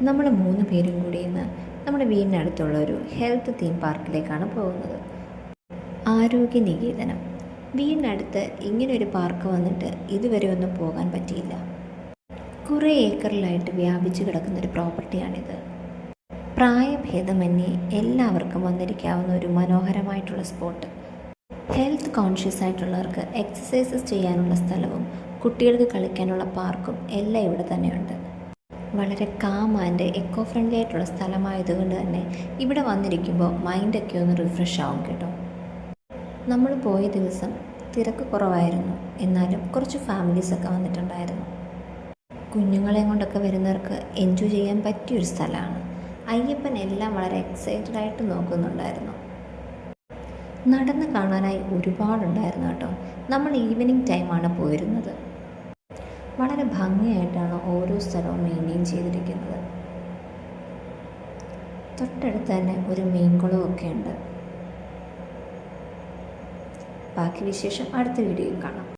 നമ്മൾ 3 പേരും കൂടി ഇന്ന് നമ്മുടെ വീടിനടുത്തുള്ള ഒരു ഹെൽത്ത് തീം പാർക്കിലേക്കാണ് പോകുന്നത്. ആരോഗ്യ നികേതനം. വീടിനടുത്ത് ഇങ്ങനെ ഒരു പാർക്ക് വന്നിട്ട് ഇതുവരെ ഒന്നും പോകാൻ പറ്റിയില്ല. കുറേ ഏക്കറിലായിട്ട് വ്യാപിച്ചു കിടക്കുന്നൊരു പ്രോപ്പർട്ടിയാണിത്. പ്രായഭേദമന്യേ എല്ലാവർക്കും വന്നിരിക്കാവുന്ന ഒരു മനോഹരമായിട്ടുള്ള സ്പോട്ട്. ഹെൽത്ത് കോൺഷ്യസ് ആയിട്ടുള്ളവർക്ക് എക്സസൈസസ് ചെയ്യാനുള്ള സ്ഥലവും കുട്ടികൾക്ക് കളിക്കാനുള്ള പാർക്കും എല്ലാം ഇവിടെ തന്നെയുണ്ട്. വളരെ കാം ആൻഡ് എക്കോ ഫ്രണ്ട്ലി ആയിട്ടുള്ള സ്ഥലമായതുകൊണ്ട് തന്നെ ഇവിടെ വന്നിരിക്കുമ്പോൾ മൈൻഡൊക്കെ ഒന്ന് റിഫ്രഷ് ആവും കേട്ടോ. നമ്മൾ പോയ ദിവസം തിരക്ക് കുറവായിരുന്നു, എന്നാലും കുറച്ച് ഫാമിലീസൊക്കെ വന്നിട്ടുണ്ടായിരുന്നു. കുഞ്ഞുങ്ങളെ കൊണ്ടൊക്കെ വരുന്നവർക്ക് എൻജോയ് ചെയ്യാൻ പറ്റിയൊരു സ്ഥലമാണ്. അയ്യപ്പൻ എല്ലാം വളരെ എക്സൈറ്റഡ് ആയിട്ട് നോക്കുന്നുണ്ടായിരുന്നു. നടന്ന് കാണാനായി ഒരുപാടുണ്ടായിരുന്നു കേട്ടോ. നമ്മൾ ഈവനിങ് ടൈമാണ് പോയിരുന്നത്. വളരെ ഭംഗിയായിട്ടാണ് ഓരോ സ്ഥലവും മെയിൻറ്റെയിൻ ചെയ്തിരിക്കുന്നത്. തൊട്ടടുത്ത് തന്നെ ഒരു മീൻകുളമൊക്കെ ഉണ്ട്. ബാക്കി വിശേഷം അടുത്ത വീഡിയോയിൽ കാണാം.